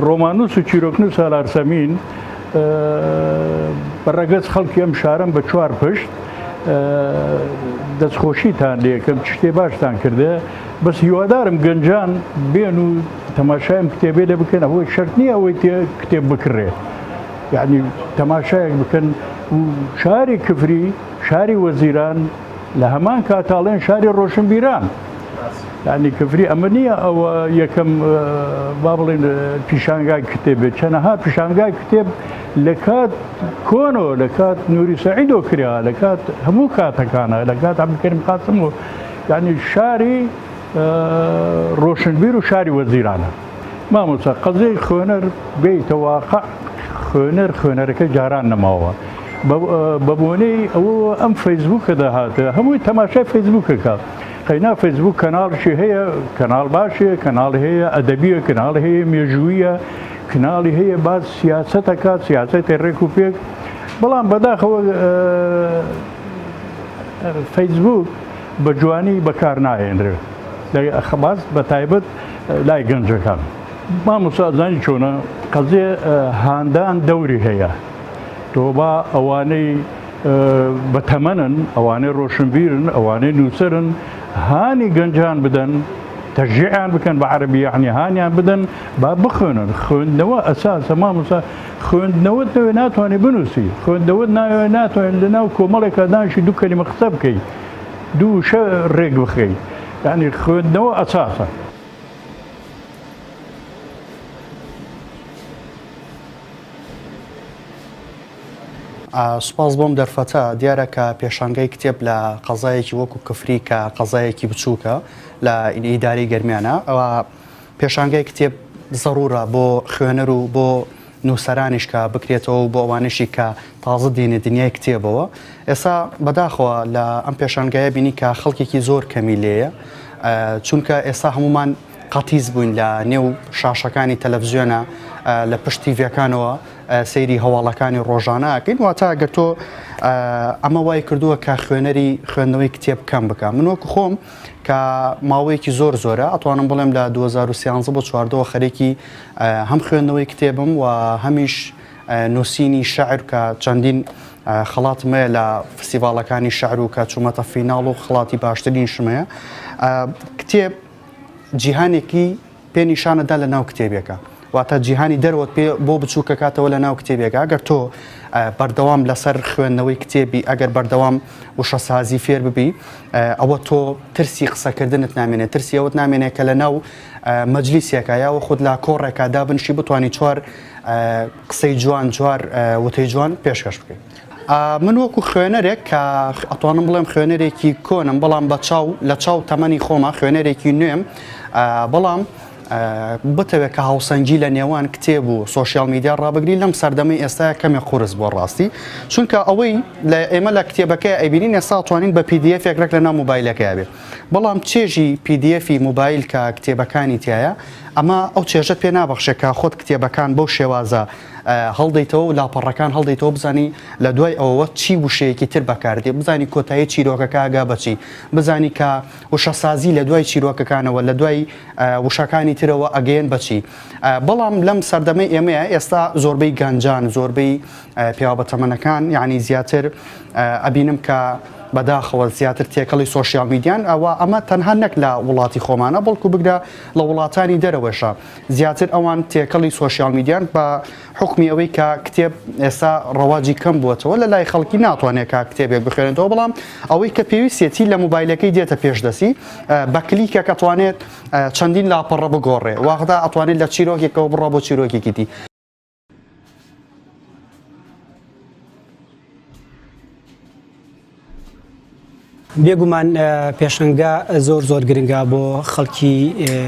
ڕۆمانوس و چیرۆکنوس هەلارسەمین بەڕێگەز خەڵکی ئەم شارم بە چوار پشت دەستخۆشیتان لێکم شتێ باشتان کردێ بەس هیوادارم گەنجان بێن و تەماشایم کتێبێ لێ بکەن ئەوەی شەرت نییە ئەوەی کتێب بکڕێ یعنی تەماشایەک بکەن و شاری کفری شاری وەزیران لە هەمان کاتاڵێن شاری ڕۆشنبیران یعنی کفری ئەمە نییە ئەوە یەکەم با بڵێن پیشانگای کتێبێت چەنەها پیشانگای کتێب لە کات کۆنۆ لە کات نووری سەعیدۆ کرا لە کات هەموو کاتەکانە لە کات عەبدولکەریم قاسم و یعنی شاری ڕۆشنبیر و شاری وەزیرانە مامۆستا قەزەی خوێنەر بێیتە واقع خوێنەرەکە جاران نەماوە بە بۆنەی ئەوە ئەم فەیسبووکە داهاتە هەمووی تەماشای فەیسبووکەکە قەینا فەیسبووک کەناڵشی هەیە کەناڵ باشێ کەناڵ هەیە ئەدەبیە کەناڵ هەیە مێژوویە کناڵی هەیە باز سیاسەتەکە سیاسەتی ڕێک و پێک بەڵام بەداخەوە فەیسبووک بە جوانی بەکار ناهێنرێ خەباز بە تایبەت لای گەنجەکان مامۆستا زانی چۆنە قەزێ هاندان دەوری هەیە تۆ با ئەوانەی بەتەمەنن ئەوانەی ڕۆشنبیرن ئەوانەی نووسرن هانی گەنجان بدەن تەشجیعیان بکەن بە عەرەبی یعنی هانیان بدەن با بخوێنن خوێندنەوە ئەساسە مامۆستا خوێندنەوەت نەوێ ناتوانێت بنووسی خوێندنەوەت ناوێ ناتوانێت لەناو کۆمەڵێکە دانیشی دوو کەلیمە قسە بکەیت دوو شە ڕێک بخەیت یعنی خوێندنەوە ئەساسە سوپاس بۆم دەرفەتە دیارە کە پێشانگای کتێب لە قەزایەکی وەکو کفری کە قەزایەکی بچووکە لە ئیدارەی گەرمیانە ئەوە پێشانگای کتێب زەڕورە بۆ خوێنەر و بۆ نووسەرانیش کە بکرێتەوە و بۆ ئەوانشی کە تازە دێنێ دنیای کتێبەوە ئێستا بەداخەوە لە ئەم پێشانگایە بینی کە خەڵکێکی زۆر کەمی لێیە چونکە ئێستا هەمومان قەتیز بووین لە نێو شاشەکانی تەلەڤیزیۆنە لە پشتی ڤیەکانەوە سەیری هەواڵەکانی ڕۆژانەکەین واتە ئەگەر تۆ ئەمە وای کردووە کە خوێنەری خوێندنەوەی کتێب کەم بکە من وەکو خۆم کە ماوەیەکی زۆرە ئەتوانم بڵێم لە 2013 بۆ 14 خەرێکی هەم خوێندنەوەی کتێبم و هەمیش نووسینی شەعر کە چەندین خەڵاتمەیە لە فستیڤاڵەکانی شەعر و کە چوومەتە فیناڵ و خڵاتی باشترین شمەیە کتێب جیهانێکی پێنیشانەدا لە ناو کتێبێکە واتە جیهانی دەروت پێ بۆ بچووکە کاتەوە لە ناو کتێبێکە ئەگەر تۆ بەردەوام لەسەر خوێندنەوەی کتێبی ئەگەر بەردەوام وشەسازی فێر ببی ئەوە تۆ ترسی قسەکردنت نامێنێت ترسی ئەوت نامێنێت کە لە ناو مەجلیسێکە یاوە خودت لا کۆڕێکا دابنشی بتوانانی چوار قسەی جوان جوار وتەی جوان پێشکەش بکەیت من وەکو خوێنەرێک کە ئەتوانم بڵێم خوێنەرێکی کۆنم بەڵام بە چاو لە چاو تەمەنی خۆمە خوێنەرێکی نوێم بەڵام بتەوێت کە هاوسەنگی لە نێوان کتێب و سۆشیال میدیا ڕابگری لەم سەردەمەی ئێستا کەمێک قورس بۆ ڕاستی چونکە ئەوەی لە ئێمە لە کتێبەکەی ئەبینین ئێستا توانین بە PDF ێکرێک لە ناو موبایلەکەی بێ بەڵام چێژی PDF موبایل کە کتێبەکانی تایە ئەمە ئەو چێژە پێ نابەخشێت کە خۆت کتێبەکان بەو شێوازە هەڵدەیتەوە و لاپەڕەکان هەڵدەیتەوە بزانی لە دوای ئەوە چی وشەیەکی تر بەکاردێ بزانی کۆتایی چیرۆکەکە ئاگا بچی بزانی کە وشەسازی لە دوای چیرۆکەکانەوە لە دوای وشەکانی ترەوە ئەگەیەن بچی بەڵام لەم سەردەمەی ئێمەیە ئێستا زۆربەی گەنجان زۆربەی پیاوە بەتەمەنەکان یعنی زیاتر ئەبینم کە بەداخەوە زیاتر تێکەڵی سۆشیال میدیان ئەوە ئەمە تەنها نەک لە وڵاتی خۆمانە بەڵکو بگرە لە وڵاتانی دەرەوەشە زیاتر ئەوان تێکەڵی سۆشیال میدیان بە حکمی ئەوەی کە کتێب ئێستا ڕەواجی کەم بووەتەوە لە لای خەڵکی ناتوانێت کە کتێبێک بخوێنێتەوە بەڵام ئەوەی کە پێویستێتی لە موبایلەکەی دێتە پێشدەسی بە کلیکە کە توانێت چەندین لاپەڕە بگۆڕێ واخدا ئەتوانێت لە چیرۆکێکەوە بڕە بۆ چیرۆکێکی دی بێگومان پێشەنگا زۆر گرنگە بۆ خەڵکی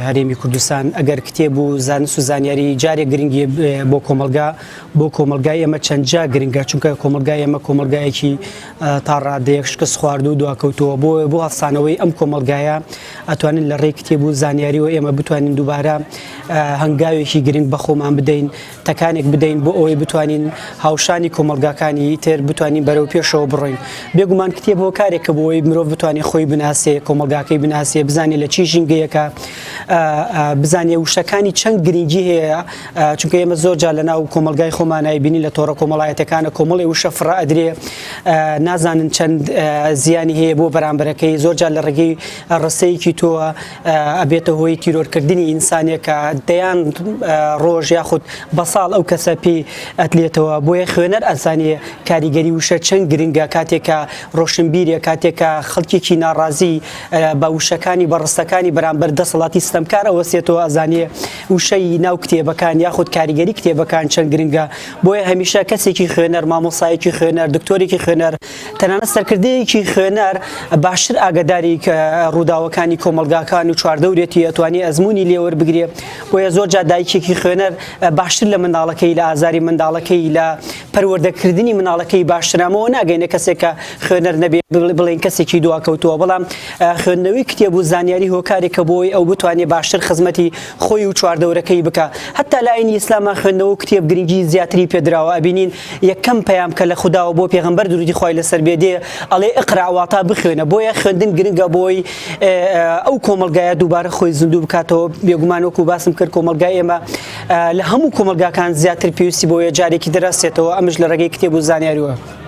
هەرێمی کوردستان ئەگەر کتێب و زانست و زانیاری جارێک گرنگی بۆ کۆمەلگای ئێمە چەندجا گرنگە چونکە کۆمەلگای ئێمە کۆمەلگایەکی تا ڕادەیەک شکست خوارد و دواکەوتەوە بۆ هەفسانەوەی ئەم کۆمەلگایە ئەتوانین لە ڕێی کتێب و زانیاریەوە ئێمە بتوانین دووبارە هەنگاوێکی گرنگ بە خۆمان بدەین تەکانێک بدەین بۆ ئەوەی بتوانین هاوشانی کۆمەلگاکانی تر بتوانین بەرەو پێشەوە بڕۆین بێگومان کتێبەوە کارێکە بۆ ئەوەی مرۆڤ بتوانێت خۆی بناسێ کۆمەلگاکەی بناسێ بزانێت لە چی ژینگەیەکە بزانێ وشەکانی چەند گرنگی هەیە چونکە ئێمە زۆر جار لە ناو کۆمەلگای خۆمانایی بینی لە تۆڕە کۆمەڵایەتەکانە کۆمەڵی وشە فڕە ئەدرێ نازانن چەند زیانی هەیە بۆ بەرامبەرەکەی زۆر جار لە ڕێگەی ڕستەیەکی تۆوە ئەبێتە هۆی تیرۆرکردنی ئینسانێکە دەیان ڕۆژ یاخود بە ساڵ ئەو کەسە پێی ئەتلێتەوە بۆیە خوێنەر ئەزانێ کاریگەری وشە چەند گرنگە کاتێکە ڕۆشنبیرە کاتێکە خەڵکێکی ناڕازی بە وشەکانی بەڕستەکانی بەرامبەر دەسەڵاتی ستەمکار ئەوەسێتەوە ئەزانێ وشەی ناو کتێبەکان یاخود کاریگەری کتێبەکان چەند گرنگە بۆیە هەمیشە کەسێکی خوێنەر مامۆسایەکی خوێنەر دکتۆرێکی خوێنەر تەنانەت سەرکردەیەکی خوێنەر باشتر ئاگداری ڕووداوەکانی کۆمەلگاکان و چواردەورێتی ئەتوانێت ئەزمموی لێوەربگرێ بۆیە زۆر جا دایکێکی خوێنەر باشتر لە منداڵەکەی لە ئازاری منداڵەکەی لە پەروەردەکردنی مناڵەکەی باشترامەوە ناگەینە کەسێکە خوێنەر نەبێ بڵێن کەسێکی دواکەوتووە بەڵام خوێندنەوەی کتێب و زانیاری هۆکارێکە بۆی ئەو بتوانێت باشتر خزمەتی خۆی و چواردەورەکەی بکە هەتا لاینی ئیسلامە خوێندنەوە و کتێب گرنگی زیاتری پێدراوە ئەبینین یەکەم پەیام کە لە خودداوە بۆ پێغەمبەر درودی خوای لەسەر بێدێ ئەڵێ ئقرا واتە بخوێنە بۆیە خوێندن گرنگە بۆی ئەو کۆمەلگایە دووبارە خۆی زیندوو بکاتەوە بێگومان وەکو باسم کرد کۆمەلگای ئێمە لە هەموو کۆمەلگاکان زیاتر پێویستی بۆیە جارێکی دەرەستێتەوە ئەمش لە ڕێگەی کتێب و زانیاریوە